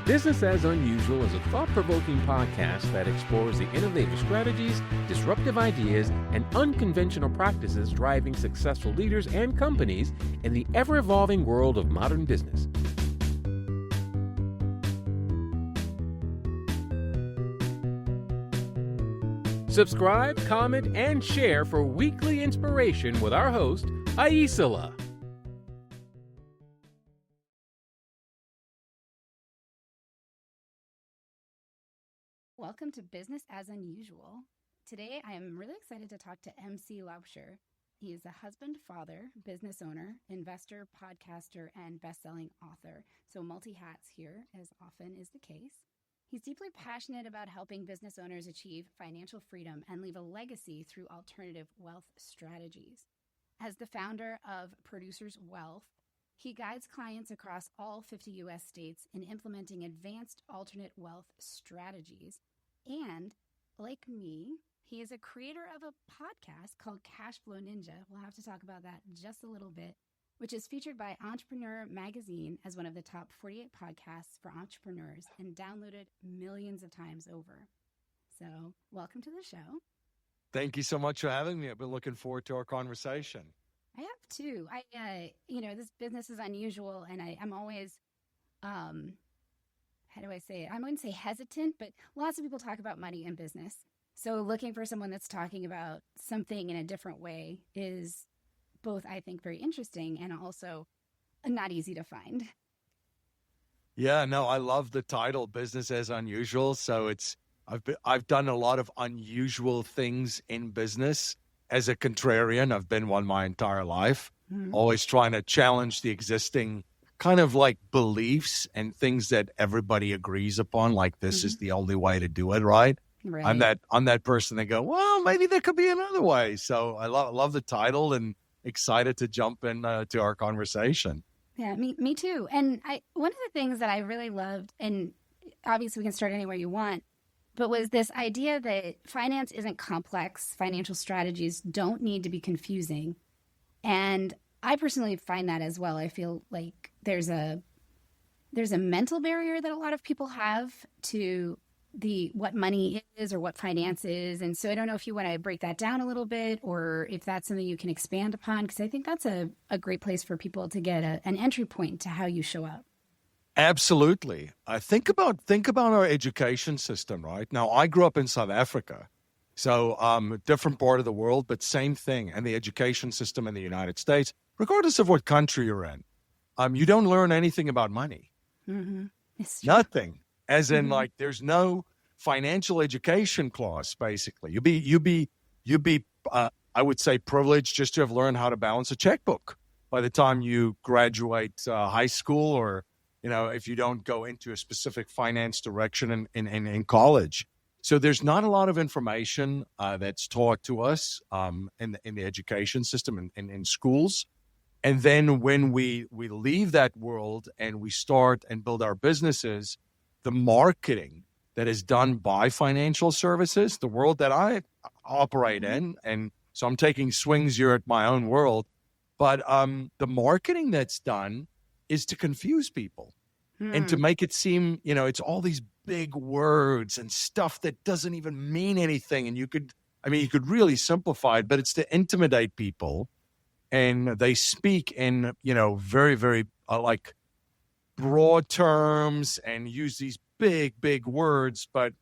Business as Unusual is a thought-provoking podcast that explores the innovative strategies, disruptive ideas, and unconventional practices driving successful leaders and companies in the ever-evolving world of modern business. Subscribe, comment, and share for weekly inspiration with our host, Aicila. Welcome to Business as Unusual. Today, I am really excited to talk to MC Laubscher. He is a husband, father, business owner, investor, podcaster, and best-selling author. So multi-hats here, as often is the case. He's deeply passionate about helping business owners achieve financial freedom and leave a legacy through alternative wealth strategies. As the founder of Producers Wealth, he guides clients across all 50 U.S. states in implementing advanced alternate wealth strategies. And, like me, he is a creator of a podcast called Cash Flow Ninja. We'll have to talk about that just a little bit, which is featured by Entrepreneur Magazine as one of the top 48 podcasts for entrepreneurs and downloaded millions of times over. So, welcome to the show. Thank you so much for having me. I've been looking forward to our conversation. I have too. This business is unusual, and I'm always, how do I say it? I wouldn't say hesitant, but lots of people talk about money in business. So looking for someone that's talking about something in a different way is both, I think, very interesting and also not easy to find. Yeah, no, I love the title, Business as Unusual. So I've done a lot of unusual things in business. As a contrarian, I've been one my entire life, always trying to challenge the existing kind of like beliefs and things that everybody agrees upon, like this is the only way to do it, right? Right. I'm that person that go, well, maybe there could be another way. So I love the title and excited to jump in to our conversation. Yeah, me too. And one of the things that I really loved, and obviously we can start anywhere you want, but was this idea that finance isn't complex. Financial strategies don't need to be confusing. And I personally find that as well. I feel like there's a mental barrier that a lot of people have to what money is or what finance is. And so I don't know if you want to break that down a little bit or if that's something you can expand upon, because I think that's a great place for people to get an entry point to how you show up. Absolutely. Think about our education system, right? Now, I grew up in South Africa, so a different part of the world, but same thing. And the education system in the United States, regardless of what country you're in, you don't learn anything about money. Mm-hmm. Nothing. As in, like, there's no financial education class. Basically, you'd be I would say privileged just to have learned how to balance a checkbook by the time you graduate high school, or if you don't go into a specific finance direction in college. So there's not a lot of information that's taught to us in the education system in schools. And then when we leave that world and we start and build our businesses, the marketing that is done by financial services, the world that I operate in, and so I'm taking swings here at my own world, but the marketing that's done is to confuse people and to make it seem, it's all these big words and stuff that doesn't even mean anything. And you could really simplify it, but it's to intimidate people. And they speak in, very, very like broad terms and use these big words. But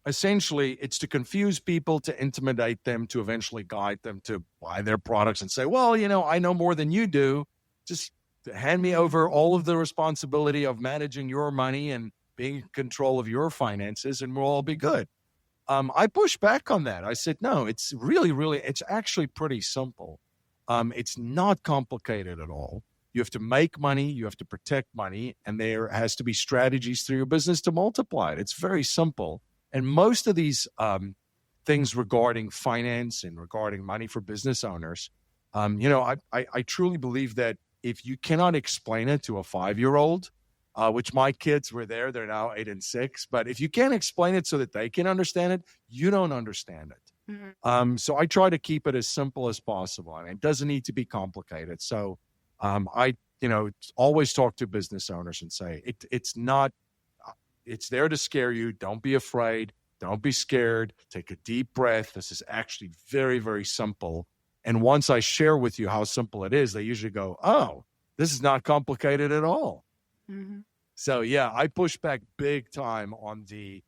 essentially, it's to confuse people, to intimidate them, to eventually guide them to buy their products and say, well, I know more than you do. Just hand me over all of the responsibility of managing your money and being in control of your finances, and we'll all be good. I pushed back on that. I said, no, it's it's actually pretty simple. It's not complicated at all. You have to make money, you have to protect money, and there has to be strategies through your business to multiply it. It's very simple. And most of these things regarding finance and regarding money for business owners, I truly believe that if you cannot explain it to a 5-year-old, which my kids were there, they're now 8 and 6, but if you can't explain it so that they can understand it, you don't understand it. So I try to keep it as simple as possible, and it doesn't need to be complicated. So I always talk to business owners and say it's not it's there to scare you. Don't be afraid. Don't be scared. Take a deep breath. This is actually very, very simple. And once I share with you how simple it is, they usually go, oh, this is not complicated at all. Mm-hmm. So, yeah, I push back big time on the,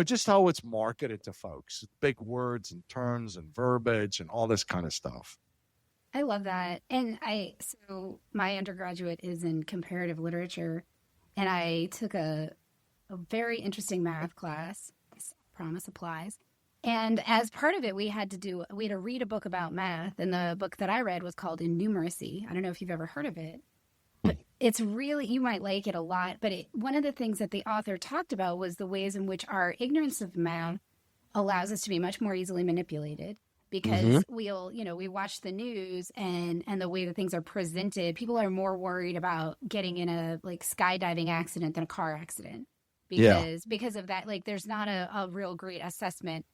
just how it's marketed to folks. Big words and terms and verbiage and all this kind of stuff. I love that. And so my undergraduate is in comparative literature, and I took a very interesting math class. Promise applies. And as part of it, we had to read a book about math. And the book that I read was called Innumeracy. I don't know if you've ever heard of it, but it's really, you might like it a lot. But one of the things that the author talked about was the ways in which our ignorance of math allows us to be much more easily manipulated. Because we watch the news and the way that things are presented, people are more worried about getting in a skydiving accident than a car accident. Because of that, there's not a real great assessment.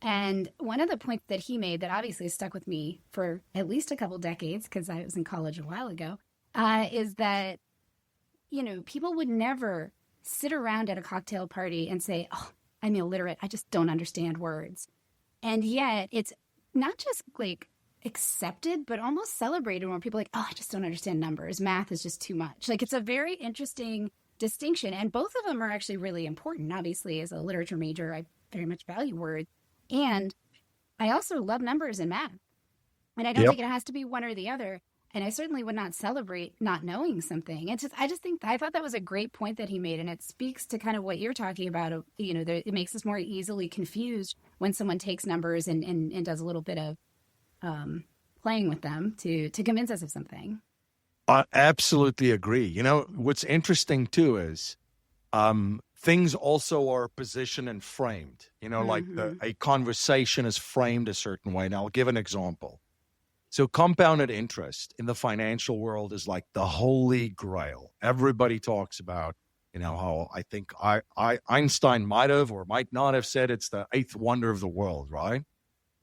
And one of the points that he made that obviously stuck with me for at least a couple decades, because I was in college a while ago, is that, people would never sit around at a cocktail party and say, oh, I'm illiterate. I just don't understand words. And yet it's not just accepted, but almost celebrated when people are like, oh, I just don't understand numbers. Math is just too much. It's a very interesting distinction. And both of them are actually really important. Obviously, as a literature major, I very much value words. And I also love numbers and math. And I don't think it has to be one or the other. And I certainly would not celebrate not knowing something. I thought that was a great point that he made. And it speaks to kind of what you're talking about. It makes us more easily confused when someone takes numbers and does a little bit of playing with them to convince us of something. I absolutely agree. What's interesting too is things also are positioned and framed, a conversation is framed a certain way. Now I'll give an example. So compounded interest in the financial world is like the holy grail. Everybody talks about, how I think Einstein might have or might not have said it's the eighth wonder of the world, right?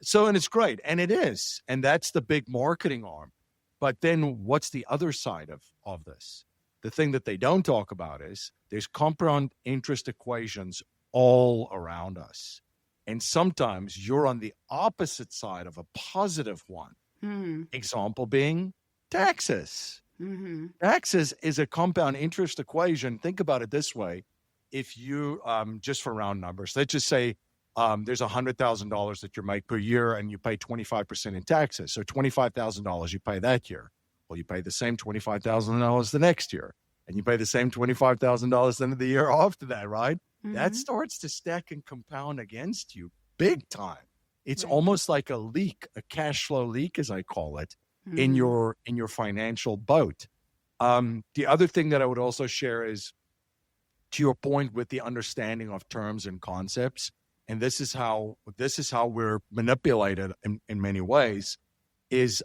So, and it's great. And it is. And that's the big marketing arm. But then what's the other side of this? The thing that they don't talk about is there's compound interest equations all around us. And sometimes you're on the opposite side of a positive one. Example being taxes. Taxes is a compound interest equation. Think about it this way. If you, just for round numbers, let's just say there's $100,000 that you make per year and you pay 25% in taxes. So $25,000 you pay that year. Well, you pay the same $25,000 the next year. And you pay the same $25,000 then the year after that, right? That starts to stack and compound against you big time. It's almost like a leak, a cash flow leak, as I call it, in your financial boat. The other thing that I would also share is, to your point with the understanding of terms and concepts, and this is how we're manipulated in many ways, is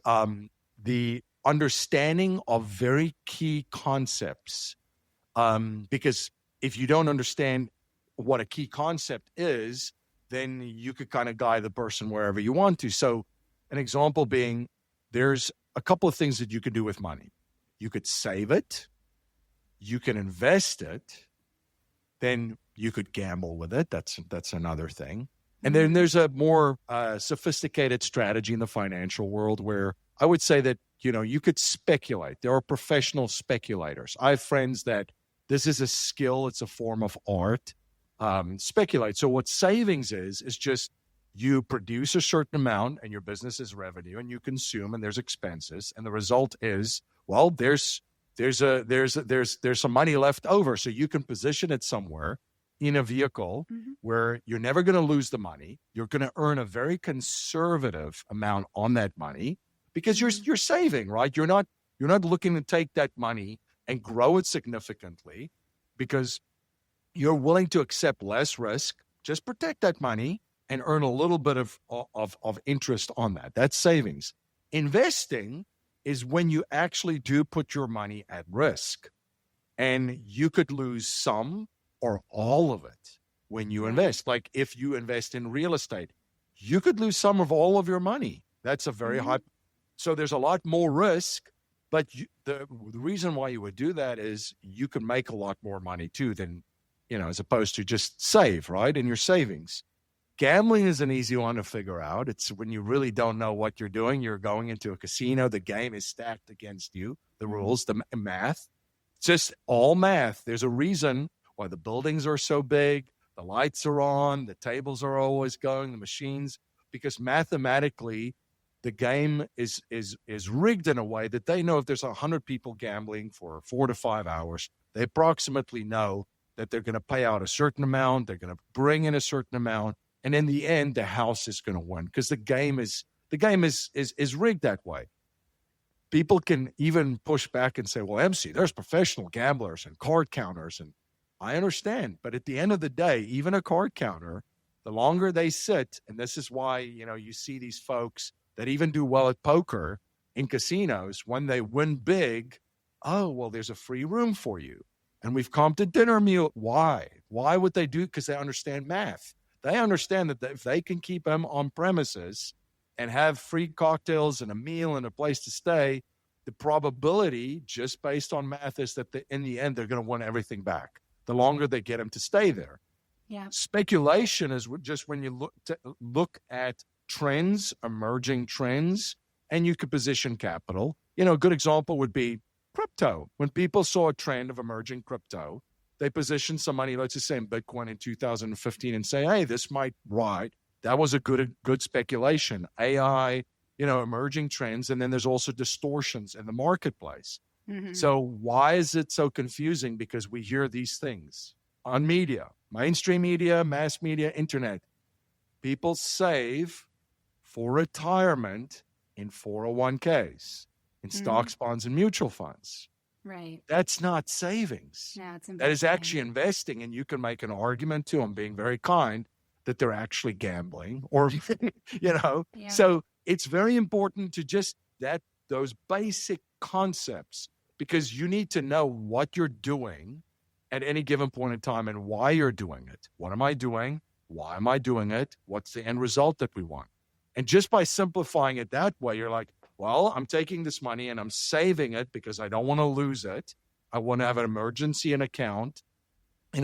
the understanding of very key concepts. Because if you don't understand what a key concept is, then you could kind of guide the person wherever you want to. So an example being, there's a couple of things that you could do with money. You could save it, you can invest it, then you could gamble with it. That's another thing. And then there's a more sophisticated strategy in the financial world where I would say that, you could speculate. There are professional speculators. I have friends that this is a skill. It's a form of art. Speculate. So what savings is just you produce a certain amount and your business is revenue and you consume and there's expenses. And the result is, well, there's some money left over. So you can position it somewhere in a vehicle where you're never going to lose the money. You're going to earn a very conservative amount on that money because you're saving, right? You're not looking to take that money and grow it significantly because you're willing to accept less risk, just protect that money and earn a little bit of interest on that. That's savings. Investing is when you actually do put your money at risk and you could lose some or all of it when you invest. Like if you invest in real estate, you could lose some of all of your money. That's a very high. So there's a lot more risk, but the reason why you would do that is you can make a lot more money too than, as opposed to just save, right, in your savings. Gambling is an easy one to figure out. It's when you really don't know what you're doing. You're going into a casino. The game is stacked against you. The rules, the math, just all math. There's a reason why the buildings are so big. The lights are on. The tables are always going. The machines, because mathematically, the game is rigged in a way that they know if there's 100 people gambling for 4 to 5 hours, they approximately know that they're going to pay out a certain amount. They're going to bring in a certain amount. And in the end, the house is going to win because the game is rigged that way. People can even push back and say, well, MC, there's professional gamblers and card counters. And I understand. But at the end of the day, even a card counter, the longer they sit, and this is why, you see these folks that even do well at poker in casinos, when they win big, oh, well, there's a free room for you. And we've comped a dinner meal. Why? Why would they do it? Because they understand math. They understand that if they can keep them on premises and have free cocktails and a meal and a place to stay, the probability, just based on math, is that in the end, they're going to win everything back the longer they get them to stay there. Yeah. Speculation is just when you look at trends, emerging trends, and you could position capital. A good example would be crypto. When people saw a trend of emerging crypto, they positioned some money, let's just say in Bitcoin in 2015, and say, hey, this might ride. That was a good speculation. AI, emerging trends, and then there's also distortions in the marketplace. Mm-hmm. So why is it so confusing? Because we hear these things on media, mainstream media, mass media, internet. People save for retirement in 401ks, in stocks, bonds, and mutual funds. Right. That's not savings. No, it's investing. That is actually investing, and you can make an argument to them, being very kind, that they're actually gambling, or Yeah. So it's very important to just those basic concepts, because you need to know what you're doing at any given point in time and why you're doing it. What am I doing? Why am I doing it? What's the end result that we want? And just by simplifying it that way, you're like, well, I'm taking this money and I'm saving it because I don't want to lose it. I want to have an emergency account,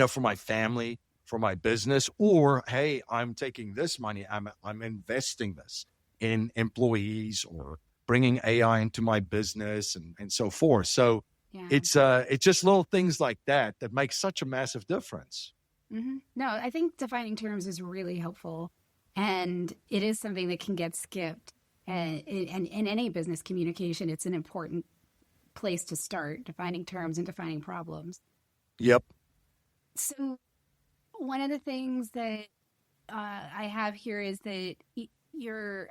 for my family, for my business, or, hey, I'm taking this money. I'm investing this in employees or bringing AI into my business and so forth. So it's just little things like that make such a massive difference. Mm-hmm. No, I think defining terms is really helpful, and it is something that can get skipped. And in any business communication, it's an important place to start, defining terms and defining problems. Yep. So one of the things that I have here is that you're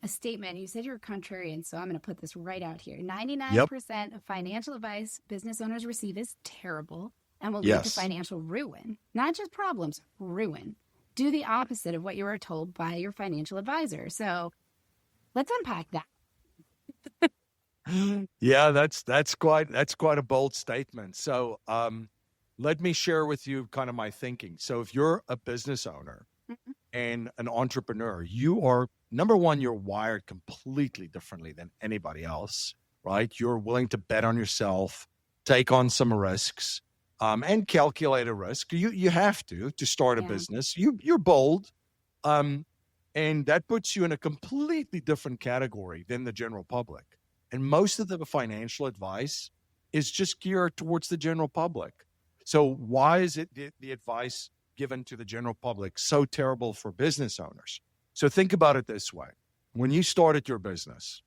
a statement. You said you're a contrarian, so I'm going to put this right out here. 99% of financial advice business owners receive is terrible and will lead to financial ruin. Not just problems, ruin. Do the opposite of what you were told by your financial advisor. So let's unpack that. Yeah, that's quite a bold statement. So let me share with you kind of my thinking. So if you're a business owner and an entrepreneur, you are, number one, you're wired completely differently than anybody else, right? You're willing to bet on yourself, take on some risks, and calculate a risk. You have to start a business. You're bold. And that puts you in a completely different category than the general public. And most of the financial advice is just geared towards the general public. So why is it the advice given to the general public so terrible for business owners? So think about it this way. When you started your business,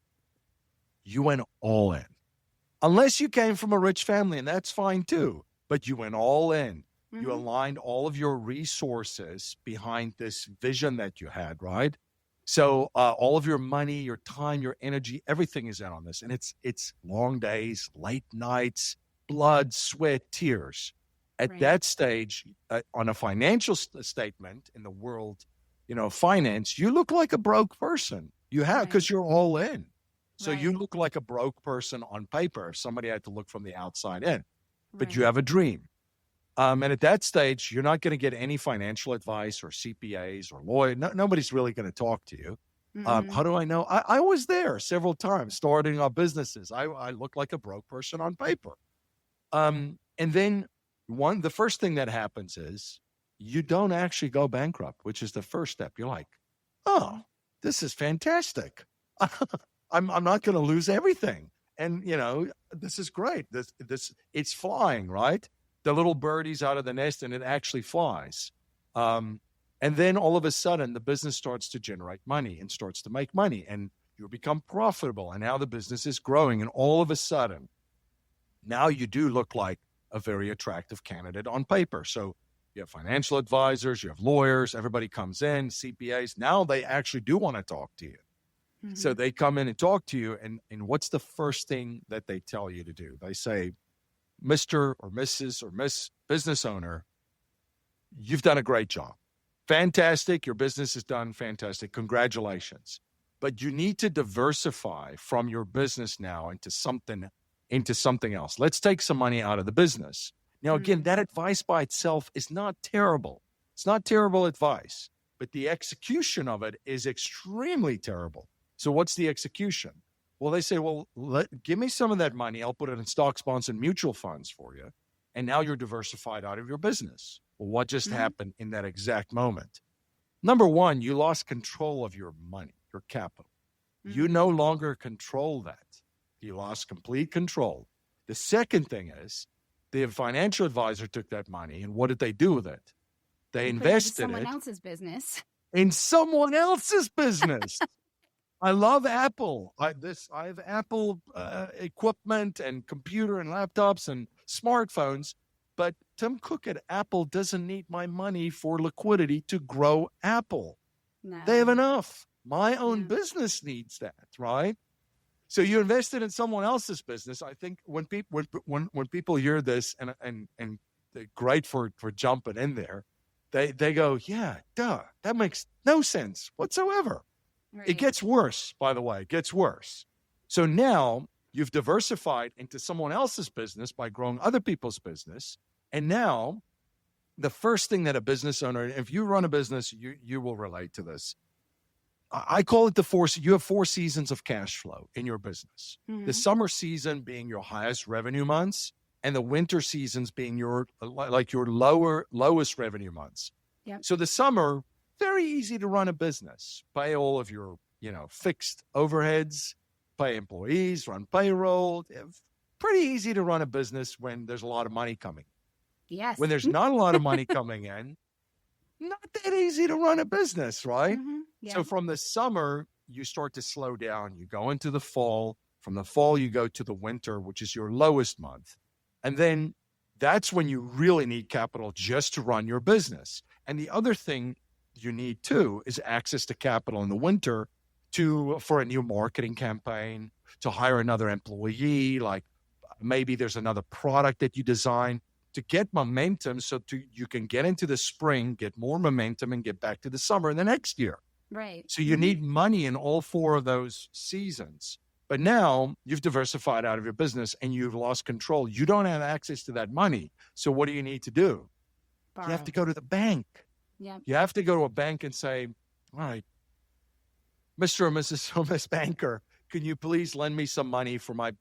you went all in. Unless you came from a rich family, and that's fine too, but you went all in. Mm-hmm. You aligned all of your resources behind this vision that you had, right? So all of your money, your time, your energy, everything is in on this. And it's long days, late nights, blood, sweat, tears. At that stage, on a financial statement in the world, finance, you look like a broke person. You have, because you're all in. So you look like a broke person on paper if somebody had to look from the outside in. But you have a dream. And at that stage, you're not going to get any financial advice or CPAs or lawyers. Nobody's really going to talk to you. Mm-hmm. How do I know? I was there several times starting our businesses. I looked like a broke person on paper. And then the first thing that happens is you don't actually go bankrupt, which is the first step. You're like, oh, this is fantastic. I'm not going to lose everything. And, this is great. It's flying, right? The little birdie's out of the nest and it actually flies. And then all of a sudden, the business starts to generate money and starts to make money, and you become profitable. And now the business is growing. And all of a sudden, now you do look like a very attractive candidate on paper. So you have financial advisors, you have lawyers, everybody comes in, CPAs. Now they actually do want to talk to you. Mm-hmm. So they come in and talk to you. And what's the first thing that they tell you to do? They say, Mr. or Mrs. or Miss Business Owner, you've done a great job. Fantastic. Your business is done fantastic. Congratulations. But you need to diversify from your business now into something else. Let's take some money out of the business. Now, again, that advice by itself is not terrible. It's not terrible advice, but the execution of it is extremely terrible. So what's the execution? Well, they say, well, give me some of that money. I'll put it in stocks, bonds, and mutual funds for you. And now you're diversified out of your business. Well, what just happened in that exact moment? Number one, you lost control of your money, your capital. You no longer control that. You lost complete control. The second thing is the financial advisor took that money, and what did they do with it? They invested in someone else's business. In someone else's business. I love Apple. I have Apple equipment and computer and laptops and smartphones, but Tim Cook at Apple doesn't need my money for liquidity to grow Apple. No. They have enough. My own business needs that, right? So you invested in someone else's business. I think when people hear this and they're great for jumping in there, they go, yeah, duh, that makes no sense whatsoever. Right. It gets worse, by the way. It gets worse. So now you've diversified into someone else's business by growing other people's business. And now the first thing that a business owner, if you run a business, you will relate to this. I call it you have 4 seasons of cash flow in your business. Mm-hmm. The summer season being your highest revenue months, and the winter seasons being your lowest revenue months. Yep. So the summer, very easy to run a business. Pay all of your, fixed overheads, pay employees, run payroll. Pretty easy to run a business when there's a lot of money coming. Yes. When there's not a lot of money coming in, not that easy to run a business, right? Mm-hmm. Yeah. So from the summer, you start to slow down. You go into the fall. From the fall, you go to the winter, which is your lowest month. And then that's when you really need capital just to run your business. And the other thing you need too is access to capital in the winter for a new marketing campaign, to hire another employee, like maybe there's another product that you design to get momentum you can get into the spring, get more momentum, and get back to the summer in the next year. Right. So you need money in all 4 of those seasons. But now you've diversified out of your business and you've lost control. You don't have access to that money. So what do you need to do? Borrow. You have to go to the bank. Yeah. You have to go to a bank and say, all right, Mr. or Mrs. or Miss Banker, can you please lend me some money for my,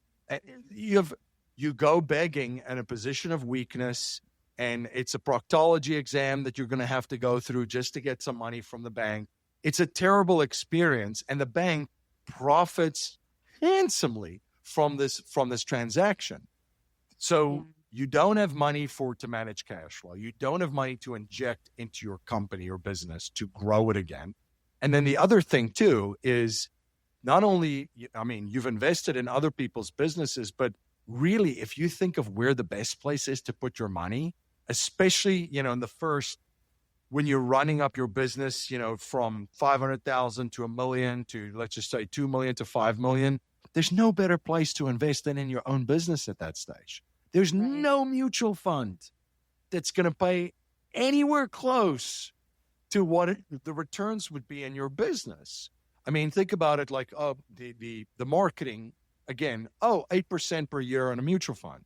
you go begging in a position of weakness, and it's a proctology exam that you're going to have to go through just to get some money from the bank. It's a terrible experience, and the bank profits handsomely from this transaction. So you don't have money to manage cash flow. You don't have money to inject into your company or business to grow it again. And then the other thing too is not only, you've invested in other people's businesses, but really, if you think of where the best place is to put your money, especially, in the first, when you're running up your business, from 500,000 to $1 million to, let's just say, 2 million to 5 million, there's no better place to invest than in your own business at that stage. There's no mutual fund that's going to pay anywhere close to what the returns would be in your business. Think about it like, the marketing, again, 8% per year on a mutual fund.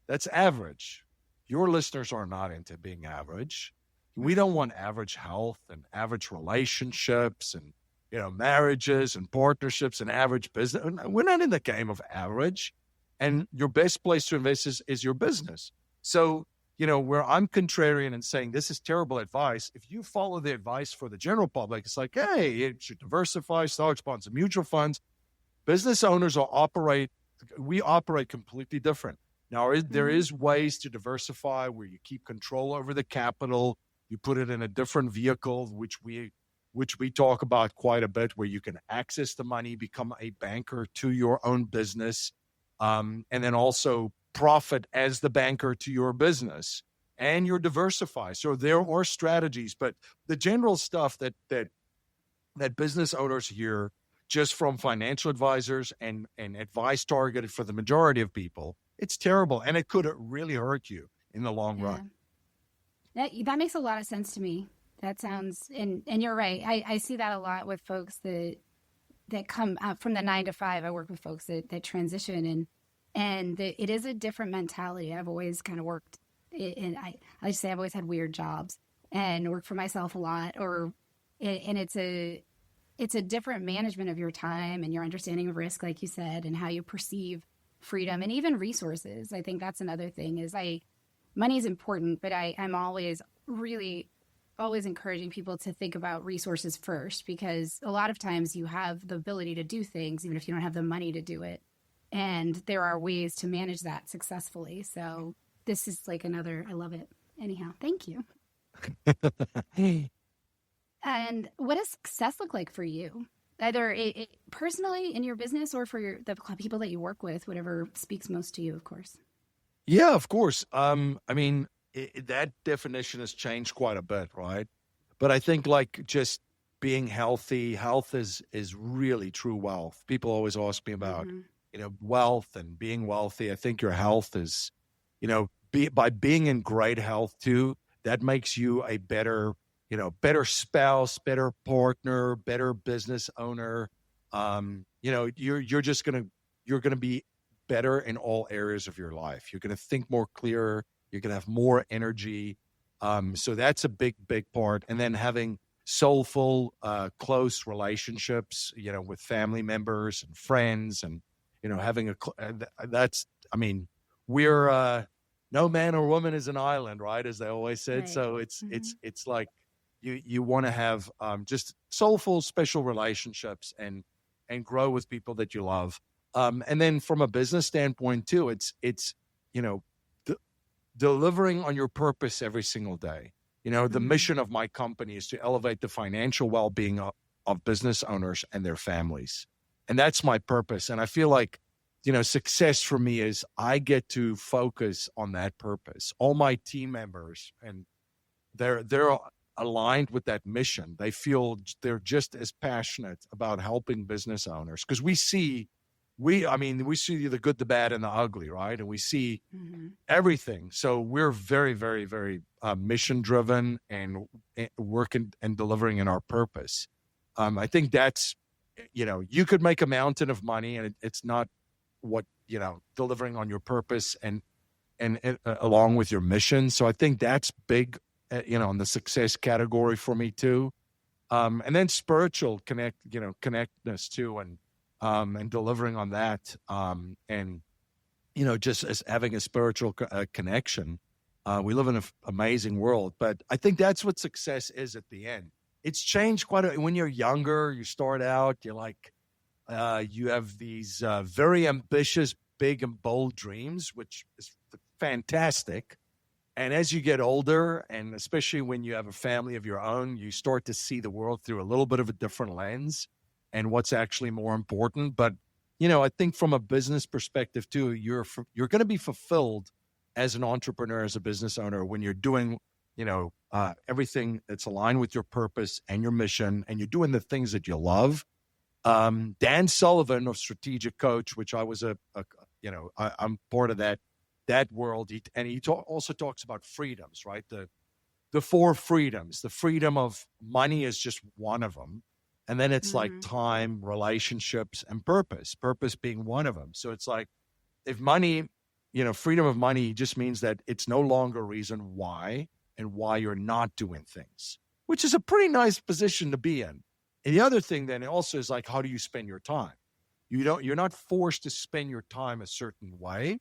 That's average. Your listeners are not into being average. We don't want average health and average relationships and, marriages and partnerships and average business. We're not in the game of average. And your best place to invest is your business. So where I'm contrarian and saying this is terrible advice, if you follow the advice for the general public, it's like, hey, it should diversify, stocks, bonds, and mutual funds. Business owners we operate completely different. Now, there is ways to diversify where you keep control over the capital, you put it in a different vehicle, which we talk about quite a bit, where you can access the money, become a banker to your own business, and then also profit as the banker to your business, and you're diversified. So there are strategies, but the general stuff that business owners hear just from financial advisors and advice targeted for the majority of people, it's terrible, and it could really hurt you in the long run. That makes a lot of sense to me. That sounds, and you're right. I see that a lot with folks that come out from the 9 to 5. I work with folks that transition, and it is a different mentality. I've always kind of worked, and I just say I've always had weird jobs and worked for myself a lot, and it's a different management of your time and your understanding of risk, like you said, and how you perceive freedom and even resources. I think that's another thing is money is important, but I'm always encouraging people to think about resources first, because a lot of times you have the ability to do things, even if you don't have the money to do it. And there are ways to manage that successfully. So this is like I love it. Anyhow, thank you. And what does success look like for you? Either personally in your business or for the people that you work with, whatever speaks most to you, of course. Yeah, of course. That definition has changed quite a bit, right? But I think like just being healthy, health is really true wealth. People always ask me about, wealth and being wealthy. I think your health is, by being in great health too, that makes you a better spouse, better partner, better business owner. You're going to be better in all areas of your life. You're going to think more clearer. You're going to have more energy. So that's a big, big part. And then having soulful, close relationships, with family members and friends, and, having we're, no man or woman is an island, right? As they always said. Right. So it's like you want to have, just soulful, special relationships and grow with people that you love. And then from a business standpoint too, it's delivering on your purpose every single day. The mission of my company is to elevate the financial well-being of business owners and their families. And that's my purpose. And I feel like, success for me is I get to focus on that purpose. All my team members, and they're aligned with that mission. They feel they're just as passionate about helping business owners, because we see the good, the bad, and the ugly, right? And we see everything. So we're very, very, very mission driven and working and delivering in our purpose. I think that's, you could make a mountain of money, and it's not what, delivering on your purpose and along with your mission. So I think that's big, in the success category for me too. And then spiritual connectedness too, and delivering on that, and just as having a spiritual connection. We live in an amazing world, but I think that's what success is at the end. It's changed when you're younger. You start out, you're like, you have these very ambitious, big and bold dreams, which is fantastic. And as you get older, and especially when you have a family of your own, you start to see the world through a little bit of a different lens and what's actually more important. But, I think from a business perspective too, you're going to be fulfilled as an entrepreneur, as a business owner, when you're doing, everything that's aligned with your purpose and your mission, and you're doing the things that you love. Dan Sullivan of Strategic Coach, which I was I'm part of that world. He also talks about freedoms, right? The 4 freedoms. The freedom of money is just one of them. And then it's like time, relationships, and purpose being one of them. So it's like, if money, freedom of money just means that it's no longer a reason why you're not doing things, which is a pretty nice position to be in. And the other thing then also is like, how do you spend your time? You're not forced to spend your time a certain way.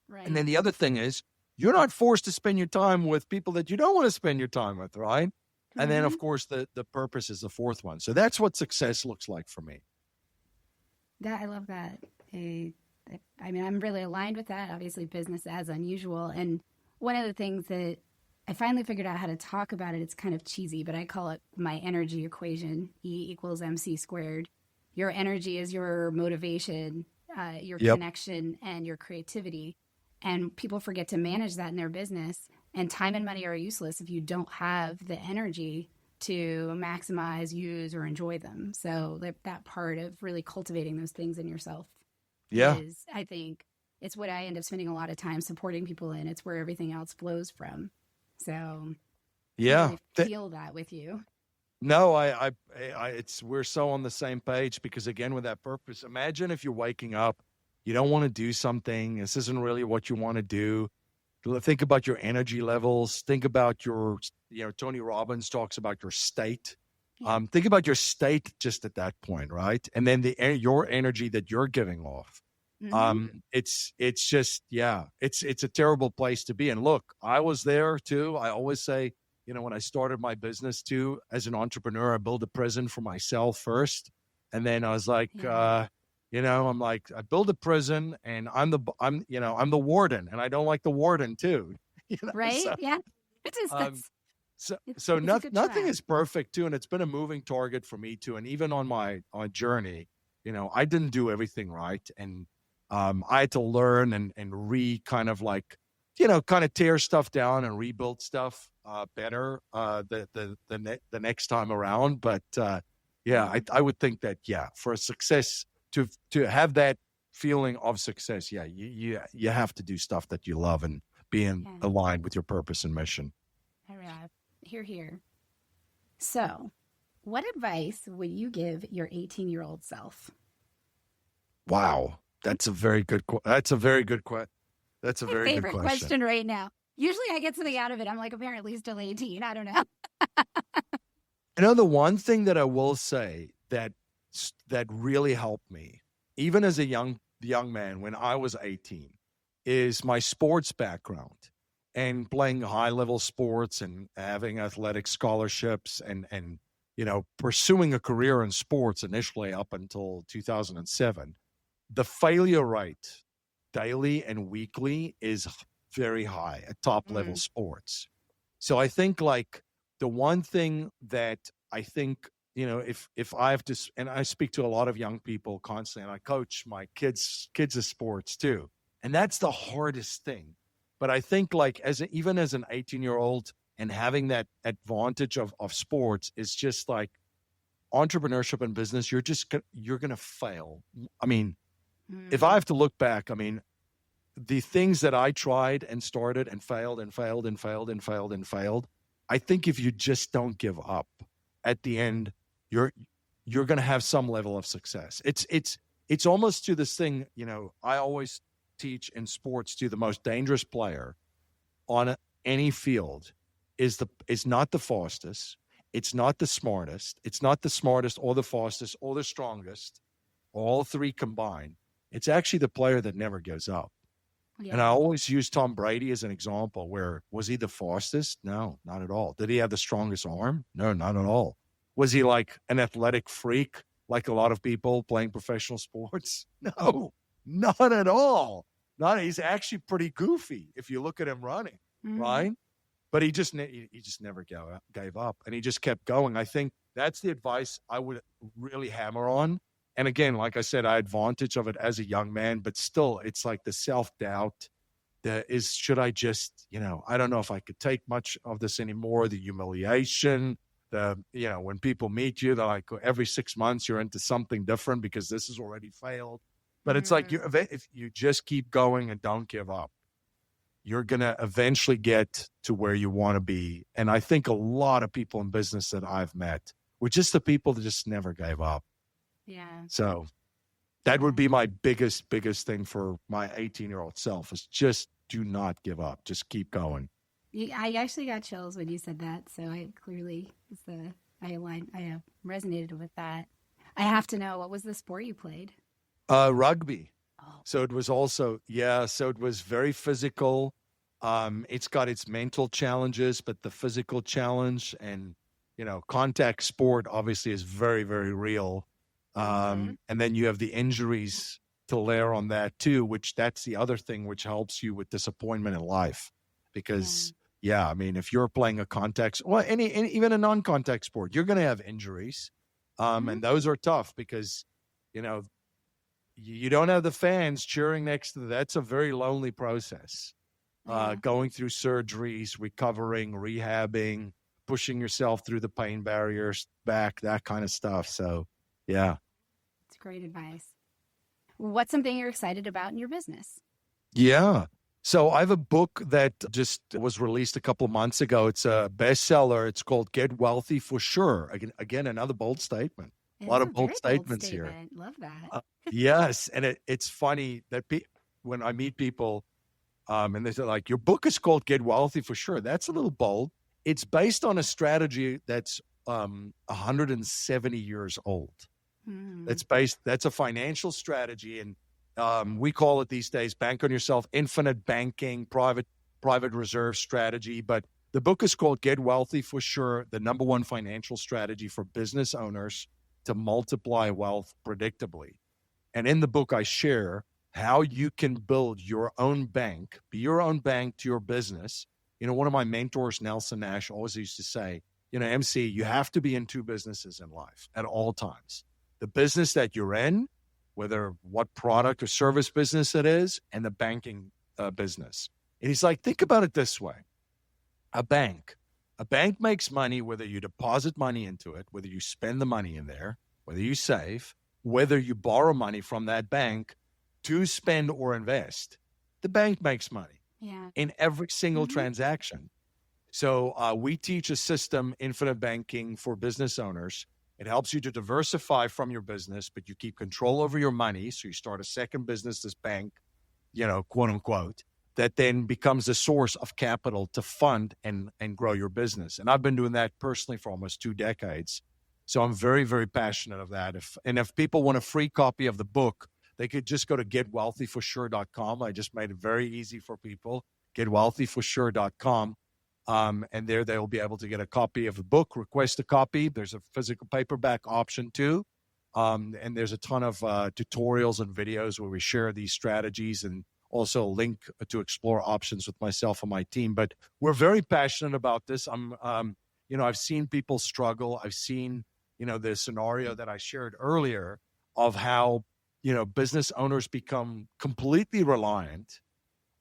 Right. And then the other thing is, you're not forced to spend your time with people that you don't want to spend your time with, right? And then, of course, the purpose is the fourth one. So that's what success looks like for me. I love that. I mean, I'm really aligned with that. Obviously, business as unusual. And one of the things that I finally figured out how to talk about it, it's kind of cheesy, but I call it my energy equation, E equals MC squared. Your energy is your motivation, your connection, and your creativity. And people forget to manage that in their business. And time and money are useless if you don't have the energy to maximize, use, or enjoy them. So that part of really cultivating those things in yourself is, I think, it's what I end up spending a lot of time supporting people in. It's where everything else flows from. So I really feel that with you. No, we're so on the same page, because again, with that purpose, imagine if you're waking up, you don't want to do something. This isn't really what you want to do. Think about your energy levels. Think about Tony Robbins talks about your state. Think about your state just at that point, right? And then your energy that you're giving off. It's just, it's a terrible place to be. And look, I was there too. I always say, when I started my business too, as an entrepreneur, I built a prison for myself first. And then I was like, I'm like, I build a prison and I'm the warden, and I don't like the warden too. Right. So, yeah. Nothing is perfect too. And it's been a moving target for me too. And even on my journey, I didn't do everything right. And I had to learn and kind of tear stuff down and rebuild stuff better the next time around. But I would think that for a success, to have that feeling of success, you have to do stuff that you love and being aligned with your purpose and mission. All right, here. So, what advice would you give your 18-year-old self? Wow, that's a very good question. That's a very good question right now. Usually I get something out of it. I'm like, apparently still 18. I don't know. The one thing that I will say that really helped me, even as a young man when I was 18, is my sports background and playing high-level sports and having athletic scholarships and pursuing a career in sports initially up until 2007. The failure rate daily and weekly is very high at top level sports. So I think the one thing that I think, if I have to, and I speak to a lot of young people constantly, and I coach my kids' sports too. And that's the hardest thing. But I think even as an 18-year-old and having that advantage of sports is just like entrepreneurship and business, you're going to fail. I mean, if I have to look back, the things that I tried and started and failed and failed and failed and failed and failed, I think if you just don't give up, at the end, you're going to have some level of success. It's almost to this thing, I always teach in sports to the most dangerous player on any field is not the fastest, it's not the smartest, or the fastest or the strongest, all three combined. It's actually the player that never gives up. Yeah. And I always use Tom Brady as an example. Where was he the fastest? No, not at all. Did he have the strongest arm? No, not at all. Was he like an athletic freak, like a lot of people playing professional sports? No, not at all. He's actually pretty goofy if you look at him running, right? But he just never gave up, and he just kept going. I think that's the advice I would really hammer on. And again, like I said, I had advantage of it as a young man, but still, it's like the self-doubt should I just, I don't know if I could take much of this anymore, the humiliation, when people meet you, they're like, every 6 months you're into something different because this has already failed. But it's like, if you just keep going and don't give up, you're going to eventually get to where you want to be. And I think a lot of people in business that I've met were just the people that just never gave up. Yeah. So that would be my biggest thing for my 18-year-old self is just do not give up. Just keep going. I actually got chills when you said that. So I resonated with that. I have to know, what was the sport you played? Rugby. Oh. So it was also, so it was very physical. It's got its mental challenges, but the physical challenge and, contact sport obviously is very, very real. And then you have the injuries to layer on that too, which that's the other thing which helps you with disappointment in life. Because, I mean, if you're playing a contact, well, any even a non-contact sport, you're going to have injuries. And those are tough because, you don't have the fans cheering next to that's a very lonely process. Going through surgeries, recovering, rehabbing, pushing yourself through the pain barriers back, that kind of stuff. So, yeah. It's great advice. What's something you're excited about in your business? Yeah. So I have a book that just was released a couple of months ago. It's a bestseller. It's called Get Wealthy for Sure. Again, another bold statement. A lot of bold statements here. Love that. Yes. And it's funny that when I meet people and they say, like, your book is called Get Wealthy for Sure. That's a little bold. It's based on a strategy that's 170 years old. That's a financial strategy. And we call it these days, bank on yourself, infinite banking, private reserve strategy. But the book is called Get Wealthy for Sure, the number one financial strategy for business owners to multiply wealth predictably. And in the book, I share how you can build your own bank, be your own bank to your business. One of my mentors, Nelson Nash, always used to say, MC, you have to be in two businesses in life at all times. The business that you're in, whether what product or service business it is, and the banking business. And he's like, think about it this way. A bank makes money whether you deposit money into it, whether you spend the money in there, whether you save, whether you borrow money from that bank to spend or invest. The bank makes money in every single transaction. So we teach a system, infinite banking, for business owners. It helps you to diversify from your business, but you keep control over your money. So you start a second business, this bank, quote unquote, that then becomes a source of capital to fund and grow your business. And I've been doing that personally for almost 2 decades. So I'm very, very passionate of that. If people want a free copy of the book, they could just go to getwealthyforsure.com. I just made it very easy for people, getwealthyforsure.com. And there they will be able to get a copy of the book, request a copy. There's a physical paperback option too. And there's a ton of tutorials and videos where we share these strategies, and also a link to explore options with myself and my team. But we're very passionate about this. I've seen people struggle. I've seen, the scenario that I shared earlier of how, business owners become completely reliant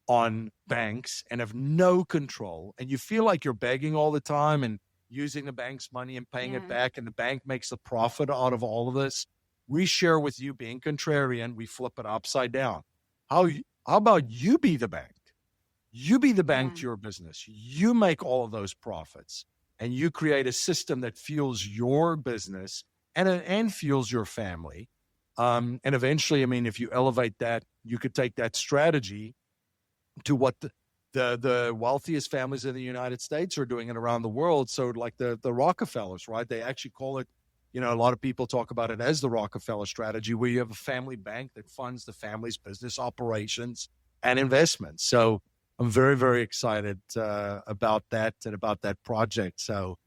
on banks and have no control. And you feel like you're begging all the time and using the bank's money and paying it back, and the bank makes the profit out of all of this. We share with you, being contrarian, we flip it upside down. How about you be the bank? You be the bank to your business. You make all of those profits, and you create a system that fuels your business and fuels your family. And eventually, if you elevate that, you could take that strategy to what the wealthiest families in the United States are doing and around the world. So like the Rockefellers, right? They actually call it, a lot of people talk about it as the Rockefeller strategy, where you have a family bank that funds the family's business operations and investments. So I'm very, very excited about that and about that project. So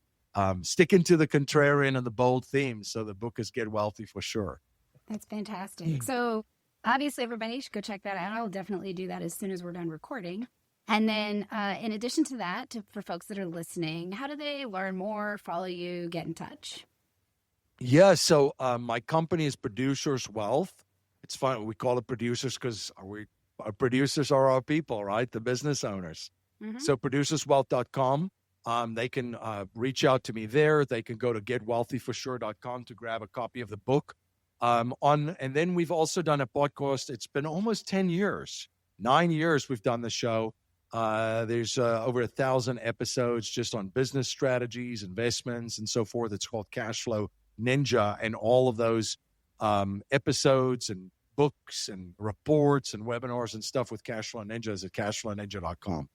sticking to the contrarian and the bold themes. So the book is Get Wealthy for Sure. That's fantastic. So obviously, everybody should go check that out. I'll definitely do that as soon as we're done recording. And then in addition to that, for folks that are listening, how do they learn more, follow you, get in touch? Yeah, so my company is Producers Wealth. It's fun. We call it producers because our producers are our people, right? The business owners. So producerswealth.com. They can reach out to me there. They can go to getwealthyforsure.com to grab a copy of the book. And then we've also done a podcast. It's been almost 10 years, 9 years we've done the show. There's over 1,000 episodes just on business strategies, investments, and so forth. It's called Cash Flow Ninja, and all of those episodes and books and reports and webinars and stuff with Cash Flow Ninja is at cashflowninja.com.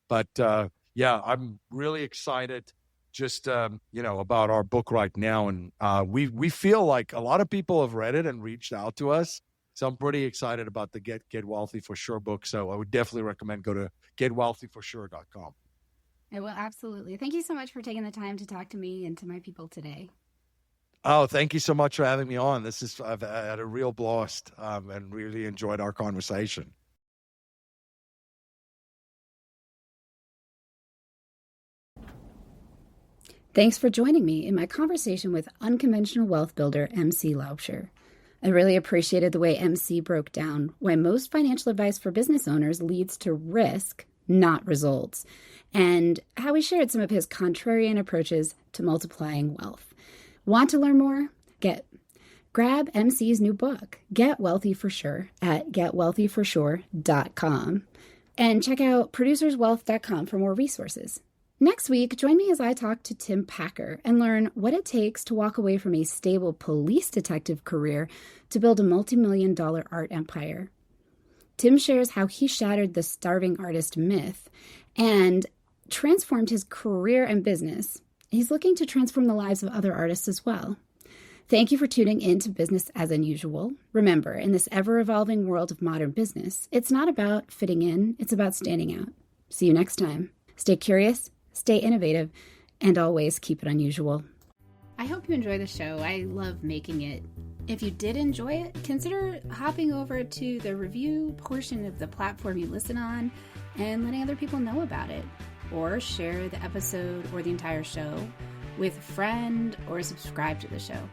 But I'm really excited just, about our book right now. And we feel like a lot of people have read it and reached out to us. So I'm pretty excited about the Get Wealthy for Sure book. So I would definitely recommend go to getwealthyforsure.com. I will, absolutely. Thank you so much for taking the time to talk to me and to my people today. Oh, thank you so much for having me on. I've had a real blast and really enjoyed our conversation. Thanks for joining me in my conversation with unconventional wealth builder MC Laubscher. I really appreciated the way MC broke down why most financial advice for business owners leads to risk, not results, and how he shared some of his contrarian approaches to multiplying wealth. Want to learn more? Grab MC's new book, Get Wealthy for Sure, at getwealthyforsure.com, and check out producerswealth.com for more resources. Next week, join me as I talk to Tim Packer and learn what it takes to walk away from a stable police detective career to build a multi-million-dollar art empire. Tim shares how he shattered the starving artist myth and transformed his career and business. He's looking to transform the lives of other artists as well. Thank you for tuning in to Business as Unusual. Remember, in this ever-evolving world of modern business, it's not about fitting in, it's about standing out. See you next time. Stay curious, stay innovative, and always keep it unusual. I hope you enjoy the show. I love making it. If you did enjoy it, consider hopping over to the review portion of the platform you listen on and letting other people know about it. Or share the episode or the entire show with a friend or subscribe to the show.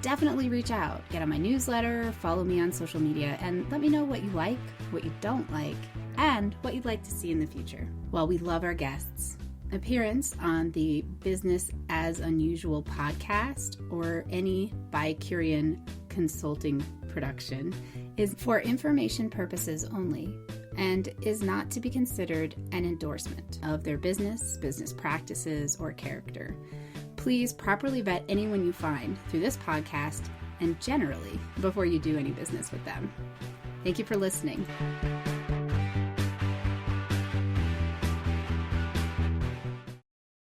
Definitely reach out, get on my newsletter, follow me on social media, and let me know what you like, what you don't like, and what you'd like to see in the future. Well, we love our guests. Appearance on the Business as Unusual podcast or any Bicurean consulting production is for information purposes only and is not to be considered an endorsement of their business practices, or character. Please properly vet anyone you find through this podcast and generally before you do any business with them. Thank you for listening.